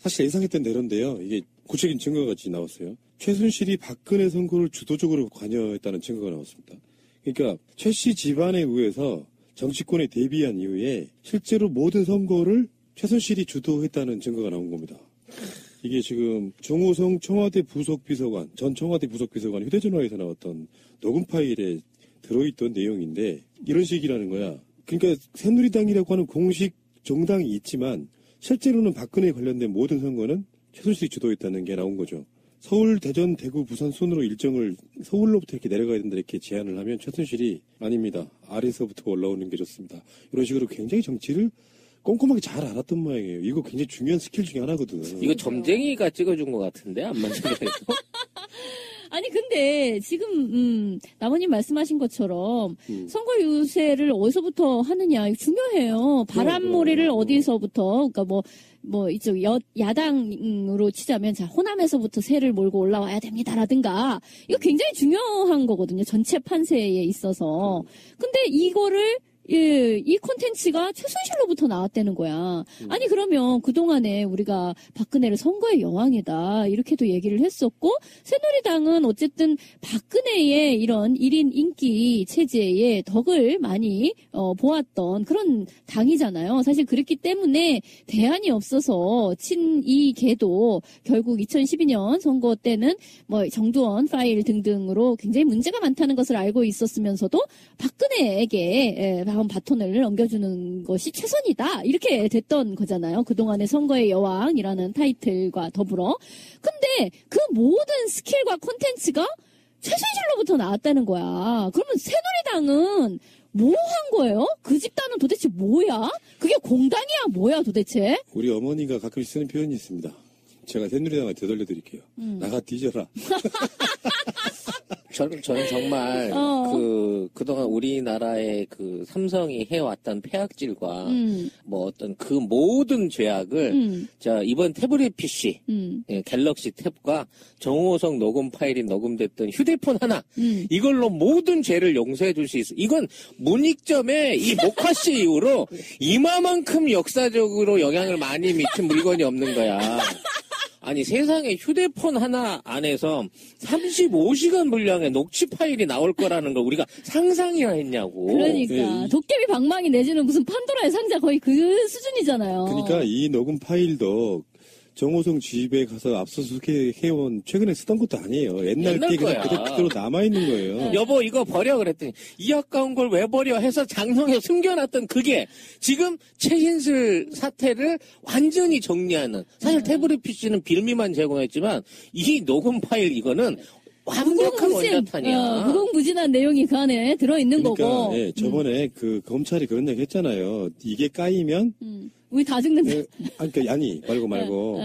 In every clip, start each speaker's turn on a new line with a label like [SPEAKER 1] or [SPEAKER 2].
[SPEAKER 1] 사실 예상했던 대로인데요. 이게 구체적인 증거가 같이 나왔어요. 최순실이 박근혜 선거를 주도적으로 관여했다는 증거가 나왔습니다. 그러니까 최 씨 집안에 의해서 정치권에 데뷔한 이후에 실제로 모든 선거를 최순실이 주도했다는 증거가 나온 겁니다. 이게 지금 정호성 청와대 부속비서관, 전 청와대 부속비서관 휴대전화에서 나왔던 녹음 파일에 들어있던 내용인데 이런 식이라는 거야. 그러니까 새누리당이라고 하는 공식 정당이 있지만 실제로는 박근혜에 관련된 모든 선거는 최순실이 주도했다는 게 나온 거죠. 서울, 대전, 대구, 부산 순으로 일정을 서울로부터 이렇게 내려가야 된다 이렇게 제안을 하면 최순실이 아닙니다. 아래서부터 올라오는 게 좋습니다. 이런 식으로 굉장히 정치를 꼼꼼하게 잘 알았던 모양이에요. 이거 굉장히 중요한 스킬 중에 하나거든.
[SPEAKER 2] 이거 점쟁이가 찍어준 것 같은데 안 맞는 거예요?
[SPEAKER 3] 아니 근데 지금 나머님 말씀하신 것처럼 선거 유세를 어디서부터 하느냐 이거 중요해요. 바람몰이를 어디서부터 그러니까 뭐 이쪽 야당으로 치자면 자 호남에서부터 새를 몰고 올라와야 됩니다라든가 이거 굉장히 중요한 거거든요. 전체 판세에 있어서. 근데 이거를 이 콘텐츠가 최순실로부터 나왔다는 거야. 아니 그러면 그동안에 우리가 박근혜를 선거의 여왕이다 이렇게도 얘기를 했었고 새누리당은 어쨌든 박근혜의 이런 1인 인기 체제의 덕을 많이 보았던 그런 당이잖아요. 사실 그렇기 때문에 대안이 없어서 친이계도 결국 2012년 선거 때는 뭐 정두원 파일 등등으로 굉장히 문제가 많다는 것을 알고 있었으면서도 박근혜에게 다음 바톤을 넘겨주는 것이 최선이다 이렇게 됐던 거잖아요. 그동안의 선거의 여왕이라는 타이틀과 더불어. 근데 그 모든 스킬과 콘텐츠가 최순실로부터 나왔다는 거야. 그러면 새누리당은 뭐 한 거예요? 그 집단은 도대체 뭐야? 그게 공당이야 뭐야 도대체? 우리
[SPEAKER 1] 어머니가 가끔 쓰는 표현이 있습니다. 제가 새누리당을 되돌려 드릴게요. 나가 뒤져라.
[SPEAKER 2] 저는 정말 그동안 우리나라의 그 삼성이 해왔던 폐악질과 뭐 어떤 그 모든 죄악을 이번 태블릿 PC 갤럭시 탭과 정호성 녹음 파일이 녹음됐던 휴대폰 하나 이걸로 모든 죄를 용서해 줄 수 있어. 이건 문익점의 이 목화씨 이후로 이마만큼 역사적으로 영향을 많이 미친 물건이 없는 거야. 아니 세상에 휴대폰 하나 안에서 35시간 분량의 녹취 파일이 나올 거라는 걸 우리가 상상이나 했냐고.
[SPEAKER 3] 그러니까 도깨비 방망이 내지는 무슨 판도라의 상자 거의 그 수준이잖아요.
[SPEAKER 1] 그러니까 이 녹음 파일도 정호성 집에 가서 압수수색해온 최근에 쓰던 것도 아니에요. 옛날 게 그대로 남아있는 거예요.
[SPEAKER 2] 여보 이거 버려 그랬더니 이 아까운 걸 왜 버려 해서 장성에 숨겨놨던 그게 지금 최신슬 사태를 완전히 정리하는 사실 태블릿 PC는 빌미만 제공했지만 이 녹음 파일 이거는 완벽한 원자탄이야.
[SPEAKER 3] 무궁무진한 내용이 그 안에 들어있는 거고.
[SPEAKER 1] 예, 저번에 그 검찰이 그런 얘기 했잖아요. 이게 까이면
[SPEAKER 3] 우리 다 죽는다.
[SPEAKER 1] 아니 말고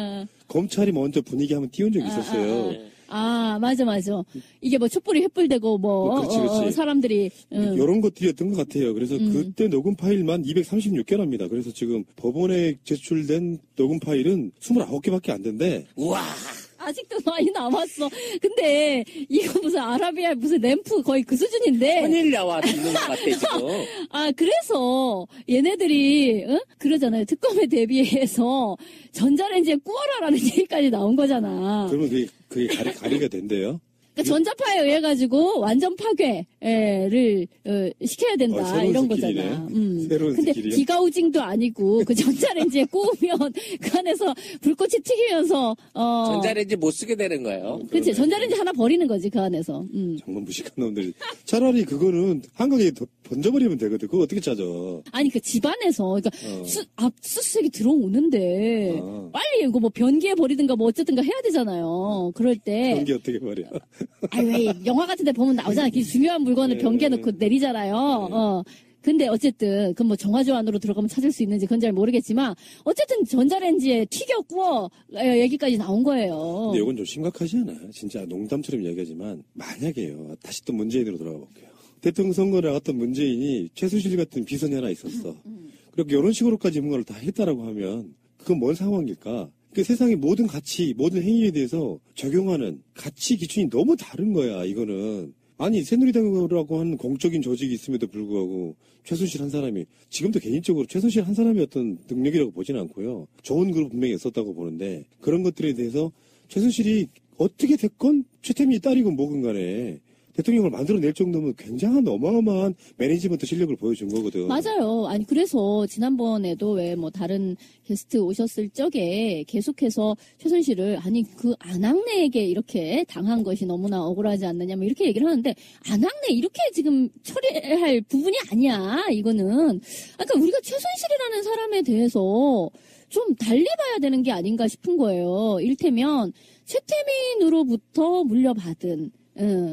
[SPEAKER 1] 검찰이 먼저 분위기 한번 띄운 적이 있었어요.
[SPEAKER 3] 맞아. 이게 뭐 촛불이 횃불되고
[SPEAKER 1] 그렇지.
[SPEAKER 3] 사람들이
[SPEAKER 1] 이런 것들이었던 것 같아요. 그래서 그때 녹음 파일만 236개랍니다. 그래서 지금 법원에 제출된 녹음 파일은 29개밖에 안 된대.
[SPEAKER 2] 우와.
[SPEAKER 3] 아직도 많이 남았어. 근데 이거 무슨 아라비아 무슨 램프 거의 그 수준인데.
[SPEAKER 2] 천일야와 듣는 것 같아 지금.
[SPEAKER 3] 그래서 얘네들이 그러잖아요. 특검에 대비해서 전자레인지에 구워라라는 얘기까지 나온 거잖아.
[SPEAKER 1] 그러면 그게 가리가 된대요?
[SPEAKER 3] 그러니까 전자파에 의해 가지고 완전 파괴를 시켜야 된다 이런
[SPEAKER 1] 스킬이네.
[SPEAKER 3] 거잖아.
[SPEAKER 1] 새로운
[SPEAKER 3] 근데
[SPEAKER 1] 스킬이요?
[SPEAKER 3] 디가우징도 아니고 그 전자레인지에 구우면 그 안에서 불꽃이 튀기면서
[SPEAKER 2] 전자레인지 못 쓰게 되는 거예요.
[SPEAKER 3] 그렇지. 전자레인지 하나 버리는 거지 그 안에서.
[SPEAKER 1] 정말 무식한 놈들이. 차라리 그거는 한강에 던져버리면 되거든. 그거 어떻게 찾아?
[SPEAKER 3] 아니 그 집안에서 그러니까 압수수색이 들어오는데 빨리 이거 뭐 변기에 버리든가 뭐 어쨌든가 해야 되잖아요. 그럴 때.
[SPEAKER 1] 변기 어떻게 버려?
[SPEAKER 3] 왜 영화 같은 데 보면 나오잖아. 중요한 물건을 변기에 넣고 내리잖아요. 근데 어쨌든 그 뭐 정화조 안으로 들어가면 찾을 수 있는지 그건 잘 모르겠지만 어쨌든 전자레인지에 튀겨 구워 얘기까지 나온 거예요.
[SPEAKER 1] 근데 이건 좀 심각하지 않아요? 진짜 농담처럼 얘기하지만 만약에요. 다시 또 문재인으로 돌아가 볼게요. 대통령 선거를 나갔던 문재인이 최순실 같은 비선이 하나 있었어. 그렇게 이런 식으로까지 뭔가를 다 했다라고 하면 그건 뭔 상황일까? 그 세상의 모든 가치, 모든 행위에 대해서 적용하는 가치 기준이 너무 다른 거야, 이거는. 아니 새누리당이라고 하는 공적인 조직이 있음에도 불구하고 최순실 한 사람이 지금도 개인적으로 최순실 한 사람의 어떤 능력이라고 보지는 않고요. 좋은 그룹 분명히 있었다고 보는데 그런 것들에 대해서 최순실이 어떻게 됐건 최태민이 딸이건 뭐건 간에 대통령을 만들어낼 정도면 굉장한 어마어마한 매니지먼트 실력을 보여준 거거든.
[SPEAKER 3] 맞아요. 아니 그래서 지난번에도 왜 뭐 다른 게스트 오셨을 적에 계속해서 최순실을 아니 그 안학내에게 이렇게 당한 것이 너무나 억울하지 않느냐 뭐 이렇게 얘기를 하는데 안학내 이렇게 지금 처리할 부분이 아니야. 이거는 그러니까 우리가 최순실이라는 사람에 대해서 좀 달리 봐야 되는 게 아닌가 싶은 거예요. 이를테면 최태민으로부터 물려받은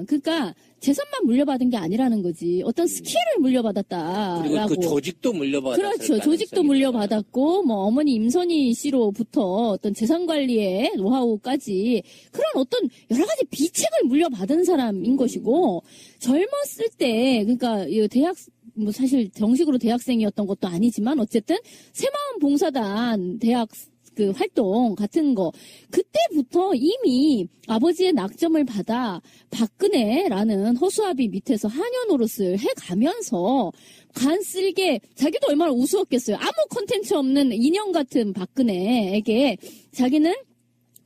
[SPEAKER 3] 그러니까 재산만 물려받은 게 아니라는 거지. 어떤 스킬을 물려받았다라고.
[SPEAKER 2] 그리고 그 조직도 물려받았을
[SPEAKER 3] 그렇죠. 조직도 물려받았고 뭐 어머니 임선희 씨로부터 어떤 재산 관리의 노하우까지 그런 어떤 여러 가지 비책을 물려받은 사람인 것이고 젊었을 때 그러니까 이 대학 뭐 사실 정식으로 대학생이었던 것도 아니지만 어쨌든 새마음 봉사단 대학 그 활동 같은 거 그때부터 이미 아버지의 낙점을 받아 박근혜라는 허수아비 밑에서 하녀 노릇을 해가면서 간쓸게 자기도 얼마나 우스웠겠어요. 아무 콘텐츠 없는 인형 같은 박근혜에게 자기는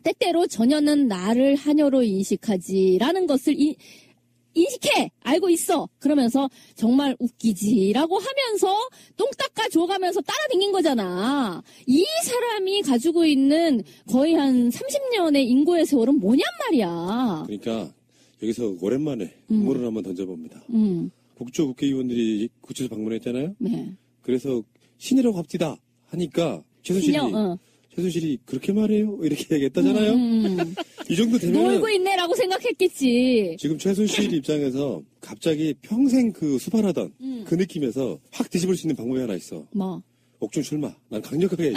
[SPEAKER 3] 때때로 전혀는 나를 하녀로 인식하지라는 것을 인식해! 알고 있어! 그러면서 정말 웃기지라고 하면서 똥 닦아줘가면서 따라다닌 거잖아. 이 사람이 가지고 있는 거의 한 30년의 인고의 세월은 뭐냔 말이야.
[SPEAKER 1] 그러니까 여기서 오랜만에 음모를 한번 던져봅니다. 국조 국회의원들이 구치소 방문했잖아요.
[SPEAKER 3] 네.
[SPEAKER 1] 그래서 신이라고 합디다 하니까 최순실이 그렇게 말해요? 이렇게 얘기했다잖아요. 이 정도 되면
[SPEAKER 3] 놀고 있네라고 생각했겠지.
[SPEAKER 1] 지금 최순실 입장에서 갑자기 평생 그 수발하던 그 느낌에서 확 뒤집을 수 있는 방법이 하나 있어.
[SPEAKER 3] 뭐?
[SPEAKER 1] 옥중 출마. 난 강력하게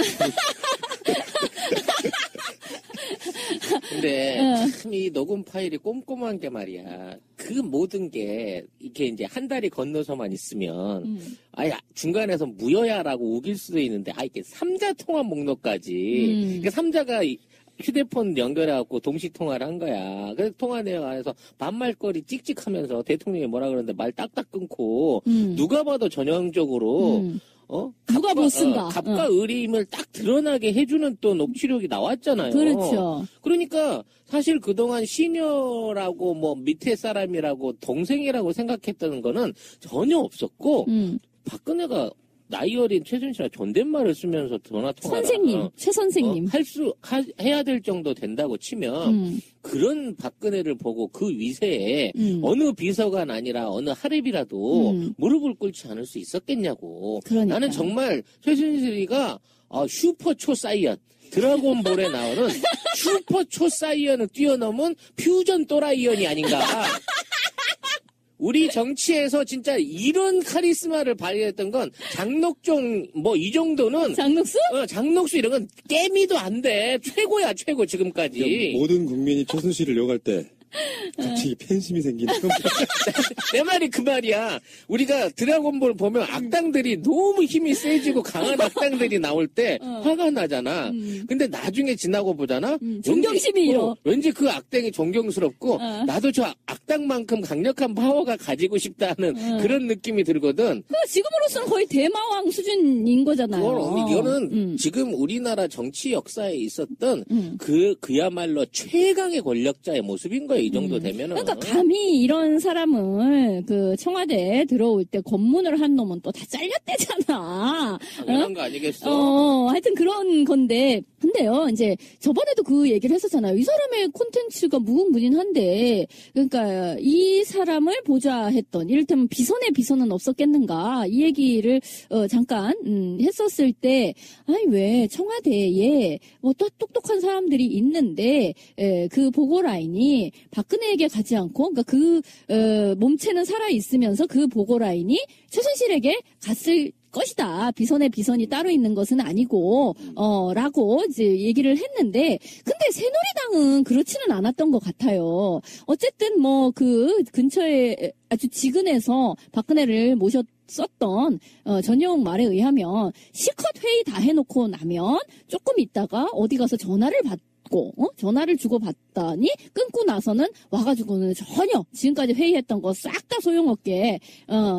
[SPEAKER 2] 근데 참 이 녹음 파일이 꼼꼼한 게 말이야. 그 모든 게 이렇게 이제 한 달이 건너서만 있으면 아예 중간에서 무효야라고 우길 수도 있는데 이게 3자 통화 목록까지 그러니까 3자가 휴대폰 연결해갖고 동시 통화를 한 거야. 그래서 통화 내용 안에서 반말거리 찍찍하면서 대통령이 뭐라 그러는데 말 딱딱 끊고 누가 봐도 전형적으로
[SPEAKER 3] 누가 못 쓴다.
[SPEAKER 2] 갑과 을임을 딱 드러나게 해주는 또 녹취록이 나왔잖아요.
[SPEAKER 3] 그렇죠.
[SPEAKER 2] 그러니까 사실 그동안 시녀라고 뭐 밑에 사람이라고 동생이라고 생각했던 거는 전혀 없었고 박근혜가 나이 어린 최순실과 존댓말을 쓰면서 전화 통화를
[SPEAKER 3] 선생님, 최 선생님
[SPEAKER 2] 해야 될 정도 된다고 치면 그런 박근혜를 보고 그 위세에 어느 비서관 아니라 어느 하랩이라도 무릎을 꿇지 않을 수 있었겠냐고.
[SPEAKER 3] 그러니까.
[SPEAKER 2] 나는 정말 최순실이가 슈퍼 초사이언 드라곤볼에 나오는 슈퍼 초사이언을 뛰어넘은 퓨전 또라이언이 아닌가. 우리 정치에서 진짜 이런 카리스마를 발휘했던 건 장녹종 뭐 이 정도는
[SPEAKER 3] 장녹수?
[SPEAKER 2] 장녹수 이런 건 깨미도 안 돼. 최고야 최고 지금까지.
[SPEAKER 1] 모든 국민이 최순실을 욕할 때 갑자기 팬심이 생기는
[SPEAKER 2] 내 말이 그 말이야. 우리가 드래곤볼 보면 악당들이 너무 힘이 세지고 강한 악당들이 나올 때 화가 나잖아. 근데 나중에 지나고 보잖아.
[SPEAKER 3] 존경심이 일어.
[SPEAKER 2] 왠지 그 악당이 존경스럽고 나도 저 악당만큼 강력한 파워가 가지고 싶다는 그런 느낌이 들거든.
[SPEAKER 3] 지금으로서는 거의 대마왕 수준인 거잖아요.
[SPEAKER 2] 이거는 지금 우리나라 정치 역사에 있었던 그야말로 최강의 권력자의 모습인 거예요. 이 정도 되면은.
[SPEAKER 3] 그러니까 감히 이런 사람을 그 청와대에 들어올 때 검문을 한 놈은 또 다 잘렸대잖아.
[SPEAKER 2] 당연한 거 아니겠어?
[SPEAKER 3] 하여튼 그런 건데. 근데요, 이제 저번에도 그 얘기를 했었잖아요. 이 사람의 콘텐츠가 무궁무진한데, 그러니까 이 사람을 보좌했던, 이를테면 비선의 비선은 없었겠는가, 이 얘기를 잠깐 했었을 때, 아니 왜 청와대에 뭐 또 똑똑한 사람들이 있는데 그 보고 라인이 박근혜에게 가지 않고, 그러니까 그 몸체는 살아 있으면서 그 보고 라인이 최순실에게 갔을 것이다. 비선의 비선이 따로 있는 것은 아니고, 라고 이제 얘기를 했는데, 근데 새누리당은 그렇지는 않았던 것 같아요. 어쨌든 뭐 그 근처에 아주 지근해서 박근혜를 모셨었던 전용 말에 의하면 실컷 회의 다 해놓고 나면 조금 있다가 어디 가서 전화를 받고 주고받고 전화를 주고받더니 끊고 나서는 와가지고는 전혀 지금까지 회의했던 거 싹 다 소용없게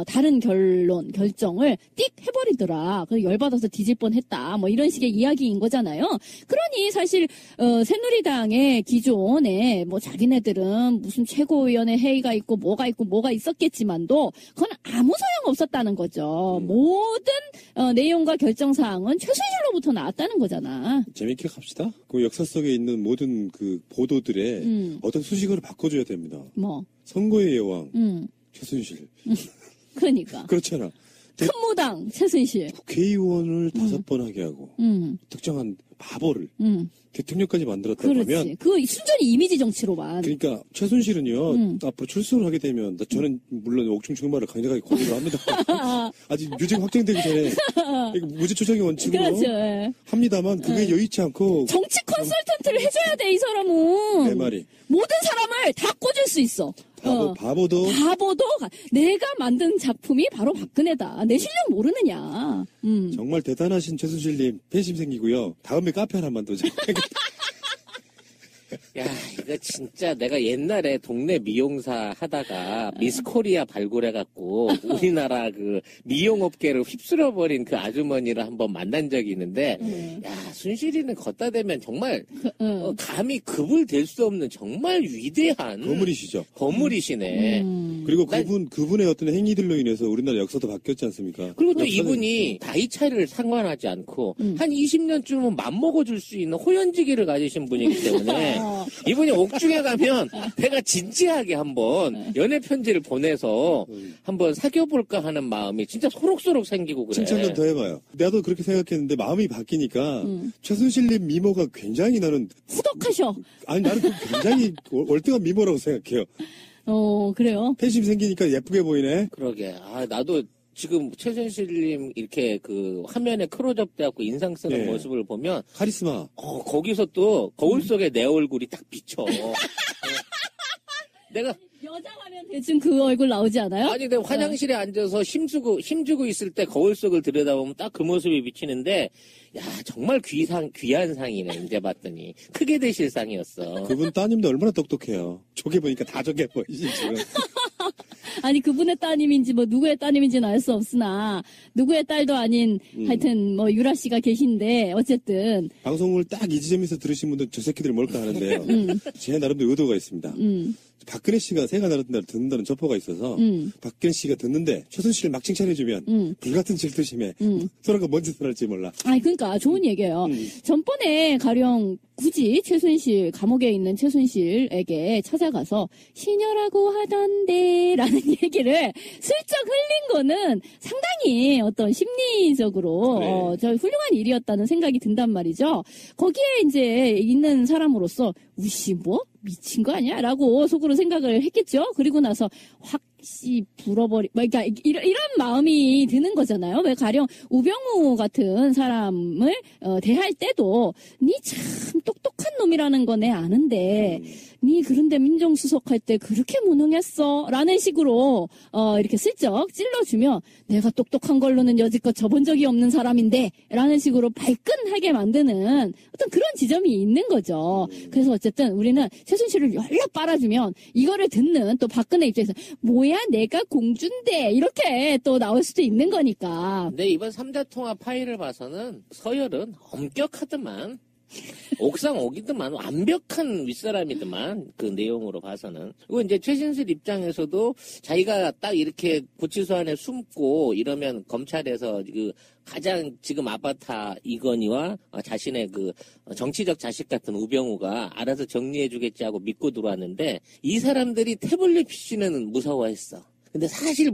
[SPEAKER 3] 다른 결정을 띡 해버리더라. 그래서 열받아서 뒤질 뻔했다. 뭐 이런 식의 이야기인 거잖아요. 그러니 사실 새누리당의 기존에 뭐 자기네들은 무슨 최고위원회 회의가 있고 뭐가 있었겠지만도 그건 아무 소용 없었다는 거죠. 모든 내용과 결정 사항은 최순실로부터 나왔다는 거잖아.
[SPEAKER 1] 재밌게 갑시다. 그 역사 속에 있는 모든 그 보도들의 어떤 수식어를 바꿔줘야 됩니다.
[SPEAKER 3] 뭐
[SPEAKER 1] 선거의 여왕 최순실.
[SPEAKER 3] 그러니까.
[SPEAKER 1] 그렇잖아.
[SPEAKER 3] 큰 무당 최순실.
[SPEAKER 1] 국회의원을 5번 하게 하고 특정한 바보를 대통령까지 만들었다고
[SPEAKER 3] 그렇지.
[SPEAKER 1] 하면
[SPEAKER 3] 그 순전히 이미지 정치로만.
[SPEAKER 1] 그러니까 최순실은요 앞으로 출소를 하게 되면 저는 물론 옥중 출마를 강력하게 권유를 합니다. 아직 유죄 확정되기 전에 무죄 추정의 원칙으로
[SPEAKER 3] 그렇죠. 예.
[SPEAKER 1] 합니다만 그게 여의치 않고
[SPEAKER 3] 정치 컨설턴트를 해줘야 돼 이 사람은.
[SPEAKER 1] 내 말이
[SPEAKER 3] 모든 사람을 다 꽂을 수 있어.
[SPEAKER 1] 바보도
[SPEAKER 3] 내가 만든 작품이 바로 박근혜다. 내 실력 모르느냐.
[SPEAKER 1] 정말 대단하신 최순실님 팬심 생기고요. 다음에 카페 하나 만들자.
[SPEAKER 2] 야, 이거 진짜 내가 옛날에 동네 미용사 하다가 미스코리아 발굴해갖고 우리나라 그 미용업계를 휩쓸어버린 그 아주머니를 한번 만난 적이 있는데, 야, 순실이는 걷다 대면 정말 감히 급을 댈 수 없는 정말 위대한 거물이시네.
[SPEAKER 1] 그리고 그분의 어떤 행위들로 인해서 우리나라 역사도 바뀌었지 않습니까?
[SPEAKER 2] 그리고 또 이분이 나이 차이를 상관하지 않고 한 20년쯤은 맘먹어줄 수 있는 호연지기를 가지신 분이기 때문에 이분이 옥중에 가면 내가 진지하게 한번 연애 편지를 보내서 한번 사귀어볼까 하는 마음이 진짜 소록소록 생기고 그래.
[SPEAKER 1] 칭찬 좀 더 해봐요. 나도 그렇게 생각했는데 마음이 바뀌니까 최순실님 미모가 굉장히 나는
[SPEAKER 3] 후덕하셔.
[SPEAKER 1] 아니 나는 굉장히 월등한 미모라고 생각해요.
[SPEAKER 3] 그래요?
[SPEAKER 1] 팬심 생기니까 예쁘게 보이네.
[SPEAKER 2] 그러게. 아 나도 지금 최순실님 이렇게 그 화면에 크로즈업 돼갖고 인상 쓰는 모습을 보면
[SPEAKER 1] 카리스마.
[SPEAKER 2] 거기서 또 거울 속에 내 얼굴이 딱 비쳐. 내가
[SPEAKER 3] 여자 화면 대충 그 얼굴 나오지 않아요?
[SPEAKER 2] 아니 내가 화장실에 앉아서 힘주고 있을 때 거울 속을 들여다보면 딱 그 모습이 비치는데 야 정말 귀한 상이네. 이제 봤더니 크게 되실 상이었어.
[SPEAKER 1] 그분 따님도 얼마나 똑똑해요. 저게 보니까 다 저게 보이지 지금.
[SPEAKER 3] 아니 그분의 따님인지 뭐 누구의 따님인지는 알 수 없으나 누구의 딸도 아닌 하여튼 뭐 유라 씨가 계신데 어쨌든
[SPEAKER 1] 방송을 딱 이 지점에서 들으신 분들 저 새끼들 뭘까 하는데요. 제 나름대로 의도가 있습니다. 박근혜 씨가 새가 듣는다는 첩보가 있어서 박근혜 씨가 듣는데 최순실을 막 칭찬해주면 불같은 질투심에 서로가 뭔 짓을 할지 몰라.
[SPEAKER 3] 아니 그러니까 좋은 얘기예요. 전번에 가령 굳이 최순실 감옥에 있는 최순실에게 찾아가서 시녀라고 하던데 라는 얘기를 슬쩍 흘린 거는 상당히 어떤 심리적으로 저 훌륭한 일이었다는 생각이 든단 말이죠. 거기에 이제 있는 사람으로서 우씨 뭐 미친 거 아니야? 라고 속으로 생각을 했겠죠. 그리고 나서 확시 그러니까 이런 마음이 드는 거잖아요. 왜 가령 우병우 같은 사람을 대할 때도 니 참 똑똑한 놈이라는 거 내 아는데 니 그런데 민정수석 할 때 그렇게 무능했어? 라는 식으로 이렇게 슬쩍 찔러주면 내가 똑똑한 걸로는 여지껏 접은 적이 없는 사람인데 라는 식으로 발끈하게 만드는 어떤 그런 지점이 있는 거죠. 그래서 어쨌든 우리는 최순실을 열려 빨아주면 이거를 듣는 또 박근혜 입장에서 뭐야 내가 공주인데 이렇게 또 나올 수도 있는 거니까.
[SPEAKER 2] 근데 이번 3자 통화 파일을 봐서는 서열은 엄격하더만. 옥상 오기더만 완벽한 윗사람이더만 그 내용으로 봐서는. 그리고 이제 최순실 입장에서도 자기가 딱 이렇게 구치소 안에 숨고 이러면 검찰에서 그 가장 지금 아바타 이건희와 자신의 그 정치적 자식 같은 우병우가 알아서 정리해주겠지 하고 믿고 들어왔는데 이 사람들이 태블릿 PC는 무서워했어. 근데 사실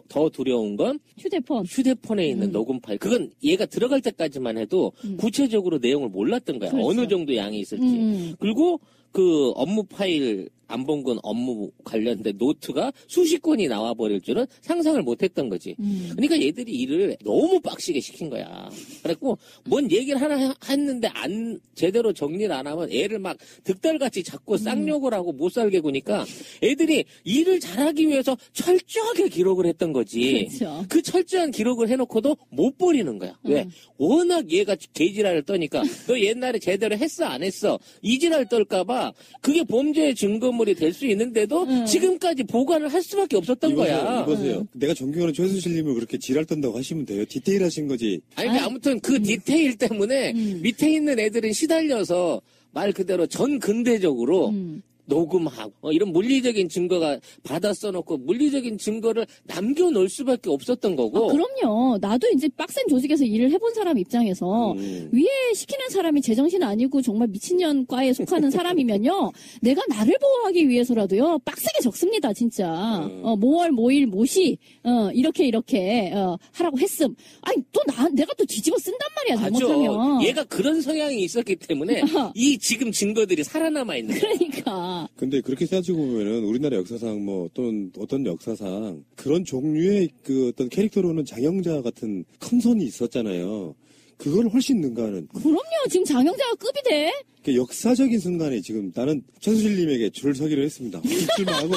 [SPEAKER 2] 더 두려운 건 휴대폰에 있는 녹음 파일. 그건 얘가 들어갈 때까지만 해도 구체적으로 내용을 몰랐던 거야.
[SPEAKER 3] 그렇죠.
[SPEAKER 2] 어느 정도 양이 있을지. 그리고 그 업무 파일 안봉근 업무 관련된 노트가 수십 건이 나와버릴 줄은 상상을 못했던 거지. 그러니까 얘들이 일을 너무 빡시게 시킨 거야. 그래갖고 뭔 얘기를 하나 했는데 안 제대로 정리를 안 하면 애를 막 득달같이 잡고 쌍욕을 하고 못 살게 구니까 애들이 일을 잘하기 위해서 철저하게 기록을 했던 거지.
[SPEAKER 3] 그렇죠.
[SPEAKER 2] 그 철저한 기록을 해놓고도 못 버리는 거야. 왜? 워낙 얘가 개지랄을 떠니까 너 옛날에 제대로 했어 안 했어 이 지랄 떨까봐 그게 범죄의 증거물이 될 수 있는데도 지금까지 보관을 할 수밖에 없었던 거야.
[SPEAKER 1] 이보세요. 내가 존경하는 최순실님을 그렇게 지랄 떤다고 하시면 돼요. 디테일하신 거지.
[SPEAKER 2] 아니 아무튼 그 디테일 때문에 밑에 있는 애들은 시달려서 말 그대로 전 근대적으로 녹음하고 이런 물리적인 증거가 받아 써놓고 물리적인 증거를 남겨놓을 수밖에 없었던 거고.
[SPEAKER 3] 그럼요. 나도 이제 빡센 조직에서 일을 해본 사람 입장에서 위에 시키는 사람이 제정신 아니고 정말 미친년과에 속하는 사람이면요. 내가 나를 보호하기 위해서라도요. 빡세게 적습니다. 진짜. 모월 모일 모시 이렇게 하라고 했음. 아니 또 내가 또 뒤집어 쓴단 말이야. 잘못하면.
[SPEAKER 2] 얘가 그런 성향이 있었기 때문에 이 지금 증거들이 살아남아 있는 거야.
[SPEAKER 3] 그러니까.
[SPEAKER 1] 근데 그렇게 따지고 보면은 우리나라 역사상 뭐 또는 어떤 역사상 그런 종류의 그 어떤 캐릭터로는 장영자 같은 큰 선이 있었잖아요. 그걸 훨씬 능가하는.
[SPEAKER 3] 그럼요. 지금 장영자가 급이 돼.
[SPEAKER 1] 그 역사적인 순간에 지금 나는 최순실님에게 줄을 서기로 했습니다. 옥중 출마하고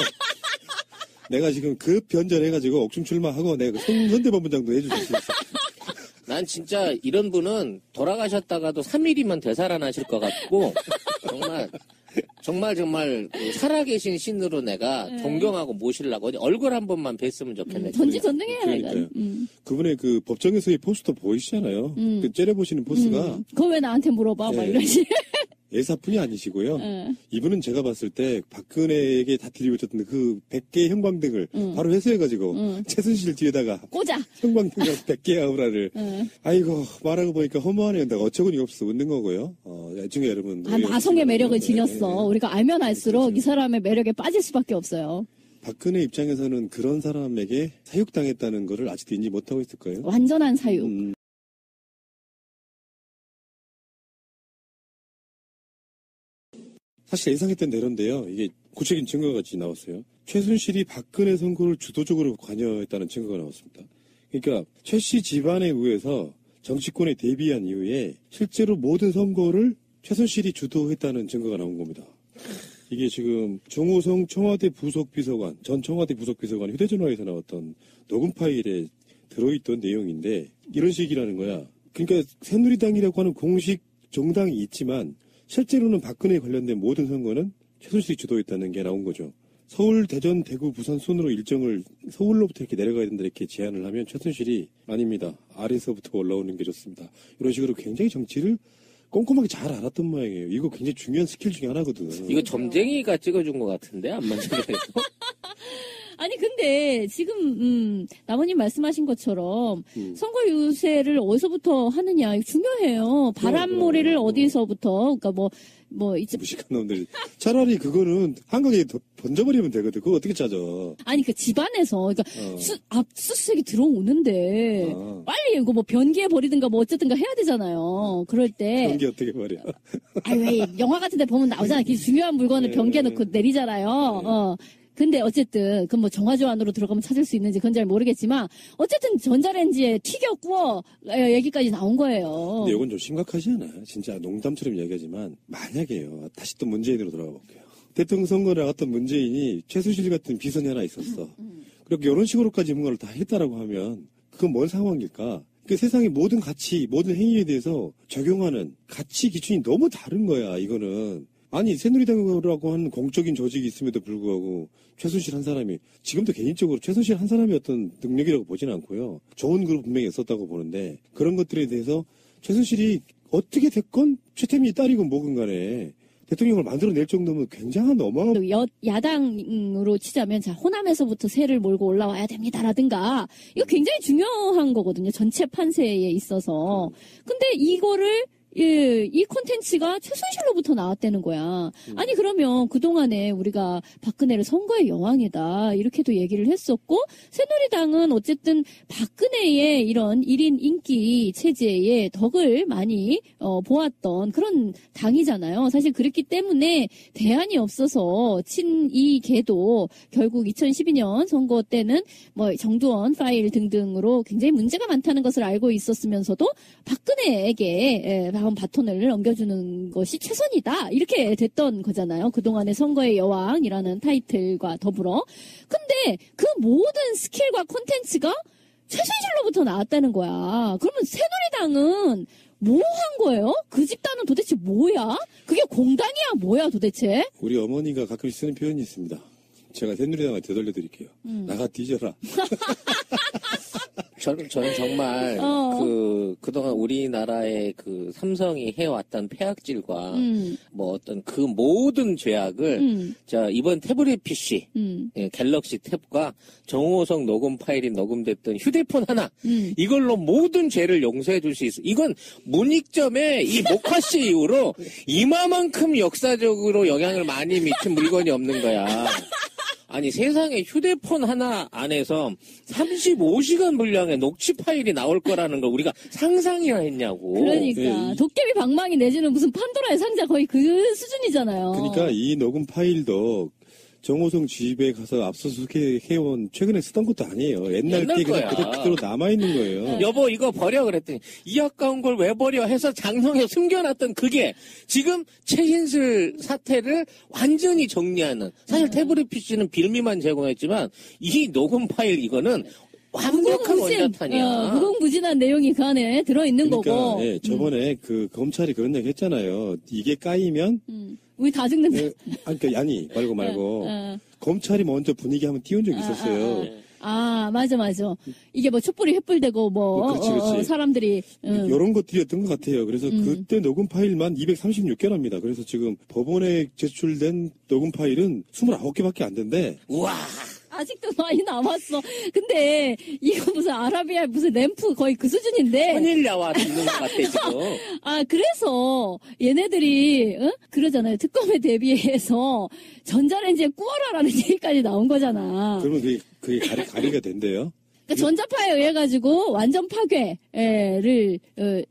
[SPEAKER 1] 내가 지금 급 변절해가지고 옥중 출마하고 내가 선대본부장도 해줄 수 있어.
[SPEAKER 2] 난 진짜 이런 분은 돌아가셨다가도 3일이면 되살아나실 것 같고 정말 그 살아계신 신으로 내가 존경하고 모시려고 얼굴 한 번만 뵀으면 좋겠네.
[SPEAKER 3] 전지전능해요.
[SPEAKER 1] 그러니까요. 그분의 그 법정에서의 포스터 보이시잖아요. 그 째려보시는 포스가.
[SPEAKER 3] 그거 왜 나한테 물어봐? 막 이러지.
[SPEAKER 1] 예사뿐이 아니시고요. 이분은 제가 봤을 때 박근혜에게 다 들이붙였던 그 100개의 형광등을 바로 회수해가지고 최순실 뒤에다가
[SPEAKER 3] 꽂아.
[SPEAKER 1] 형광등을 100개의 아우라를 아이고 말하고 보니까 허무하네요. 내가 어처구니 없어 웃는 거고요. 애청자 여러분.
[SPEAKER 3] 마성의 매력을 지녔어. 우리가 알면 알수록 이 사람의 매력에 빠질 수밖에 없어요.
[SPEAKER 1] 박근혜 입장에서는 그런 사람에게 사육당했다는 거를 아직도 인지 못하고 있을 거예요.
[SPEAKER 3] 완전한 사육.
[SPEAKER 1] 사실 예상했던 대로인데요. 이게 구체적인 증거가 같이 나왔어요. 최순실이 박근혜 선거를 주도적으로 관여했다는 증거가 나왔습니다. 그러니까 최 씨 집안에 의해서 정치권에 데뷔한 이후에 실제로 모든 선거를 최순실이 주도했다는 증거가 나온 겁니다. 이게 지금 정호성 청와대 부속비서관, 전 청와대 부속비서관 휴대전화에서 나왔던 녹음 파일에 들어있던 내용인데 이런 식이라는 거야. 그러니까 새누리당이라고 하는 공식 정당이 있지만 실제로는 박근혜에 관련된 모든 선거는 최순실이 주도했다는 게 나온 거죠. 서울, 대전, 대구, 부산 순으로 일정을 서울로부터 이렇게 내려가야 된다 이렇게 제안을 하면 최순실이 아닙니다. 아래서부터 올라오는 게 좋습니다. 이런 식으로 굉장히 정치를 꼼꼼하게 잘 알았던 모양이에요. 이거 굉장히 중요한 스킬 중에 하나거든.
[SPEAKER 2] 이거 점쟁이가 찍어준 것 같은데 안만 생각해도.
[SPEAKER 3] 아니 근데 지금 나머님 말씀하신 것처럼 선거 유세를 어디서부터 하느냐 이거 중요해요. 바람몰이를 어디서부터 그러니까 뭐 이제
[SPEAKER 1] 무식한 놈들이 차라리 그거는 한강에 던져버리면 되거든. 그거 어떻게 찾아?
[SPEAKER 3] 아니 그 집안에서 그러니까 압수수색이 들어오는데 빨리 이거 뭐 변기에 버리든가 뭐 어쨌든가 해야 되잖아요. 그럴 때
[SPEAKER 1] 변기 어떻게 말이야?
[SPEAKER 3] 아니 왜 영화 같은데 보면 나오잖아. 중요한 물건을 변기에 넣고 내리잖아요. 근데 어쨌든 그 뭐 정화조 안으로 들어가면 찾을 수 있는지 그건 잘 모르겠지만 어쨌든 전자레인지에 튀겨 구워 얘기까지 나온 거예요.
[SPEAKER 1] 근데 이건 좀 심각하지 않아요? 진짜 농담처럼 얘기하지만 만약에요. 다시 또 문재인으로 돌아가 볼게요. 대통령 선거에 나갔던 문재인이 최순실 같은 비선이 하나 있었어. 그렇게 이런 식으로까지 뭔가를 다 했다라고 하면 그건 뭔 상황일까? 그 세상의 모든 가치, 모든 행위에 대해서 적용하는 가치 기준이 너무 다른 거야. 이거는. 아니 새누리당이라고 하는 공적인 조직이 있음에도 불구하고 최순실 한 사람이 지금도 개인적으로 최순실 한 사람의 어떤 능력이라고 보지는 않고요. 좋은 그룹 분명히 있었다고 보는데 그런 것들에 대해서 최순실이 어떻게 됐건 최태민이 딸이건 뭐건 간에 대통령을 만들어낼 정도면 굉장한 어마어마한
[SPEAKER 3] 야당으로 치자면 자 호남에서부터 세를 몰고 올라와야 됩니다라든가 이거 굉장히 중요한 거거든요. 전체 판세에 있어서. 근데 이거를 이 콘텐츠가 최순실로부터 나왔다는 거야. 아니 그러면 그동안에 우리가 박근혜를 선거의 여왕이다 이렇게도 얘기를 했었고 새누리당은 어쨌든 박근혜의 이런 1인 인기 체제의 덕을 많이 보았던 그런 당이잖아요. 사실 그랬기 때문에 대안이 없어서 친이계도 결국 2012년 선거 때는 뭐 정두원 파일 등등으로 굉장히 문제가 많다는 것을 알고 있었으면서도 박근혜에게 바톤을 넘겨주는 것이 최선이다 이렇게 됐던 거잖아요. 그동안의 선거의 여왕이라는 타이틀과 더불어. 근데 그 모든 스킬과 콘텐츠가 최순실로부터 나왔다는 거야. 그러면 새누리당은 뭐 한 거예요? 그 집단은 도대체 뭐야? 그게 공당이야 뭐야 도대체?
[SPEAKER 1] 우리 어머니가 가끔 쓰는 표현이 있습니다. 제가 새누리당을 되돌려 드릴게요. 나가 뒤져라.
[SPEAKER 2] 저는 정말 그동안 우리나라의 그 삼성이 해왔던 폐악질과 뭐 어떤 그 모든 죄악을 이번 태블릿 PC 갤럭시 탭과 정호성 녹음 파일이 녹음됐던 휴대폰 하나 이걸로 모든 죄를 용서해 줄 수 있어. 이건 문익점의 이 목화씨 이후로 이마만큼 역사적으로 영향을 많이 미친 물건이 없는 거야. 아니 세상에 휴대폰 하나 안에서 35시간 분량의 녹취 파일이 나올 거라는 걸 우리가 상상이나 했냐고.
[SPEAKER 3] 그러니까 도깨비 방망이 내지는 무슨 판도라의 상자 거의 그 수준이잖아요.
[SPEAKER 1] 그러니까 이 녹음 파일도 정호성 집에 가서 압수수색해온 최근에 쓰던 것도 아니에요. 옛날 게 그냥 그대로 남아있는 거예요.
[SPEAKER 2] 여보 이거 버려 그랬더니 이 아까운 걸 왜 버려 해서 장성에 숨겨놨던 그게 지금 최신슬 사태를 완전히 정리하는 사실 태블릿 PC는 빌미만 제공했지만 이 녹음 파일 이거는 완벽한 원자탄이야.
[SPEAKER 3] 무궁무진한 내용이 그 안에 들어있는 거고.
[SPEAKER 1] 예, 저번에 그 검찰이 그런 얘기 했잖아요. 이게 까이면
[SPEAKER 3] 우리 다 죽는다.
[SPEAKER 1] 아니 말고 검찰이 먼저 분위기 한번 띄운 적이 있었어요.
[SPEAKER 3] 맞아. 이게 뭐 촛불이 횃불되고
[SPEAKER 1] 그렇지.
[SPEAKER 3] 사람들이
[SPEAKER 1] 이런 것들이었던 것 같아요. 그래서 그때 녹음 파일만 236개랍니다. 그래서 지금 법원에 제출된 녹음 파일은 29개밖에 안 된대.
[SPEAKER 2] 우와.
[SPEAKER 3] 아직도 많이 남았어. 근데 이거 무슨 아라비아 무슨 램프 거의 그 수준인데.
[SPEAKER 2] 천일야와 듣는 것 같아 지금.
[SPEAKER 3] 그래서 얘네들이 그러잖아요. 특검에 대비해서 전자레인지에 구워라라는 얘기까지 나온 거잖아.
[SPEAKER 1] 그러면 그게 가리가 된대요?
[SPEAKER 3] 그러니까 전자파에 의해 가지고 완전 파괴를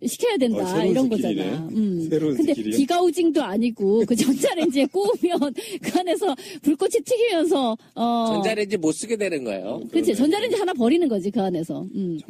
[SPEAKER 3] 시켜야 된다 이런
[SPEAKER 1] 스킬이네.
[SPEAKER 3] 거잖아.
[SPEAKER 1] 새로운
[SPEAKER 3] 근데
[SPEAKER 1] 스킬이요?
[SPEAKER 3] 디가우징도 아니고 그 전자레인지에 구우면 그 안에서 불꽃이 튀기면서
[SPEAKER 2] 전자레인지 못 쓰게 되는 거예요.
[SPEAKER 3] 그렇지 전자레인지 하나 버리는 거지 그 안에서.
[SPEAKER 1] 정말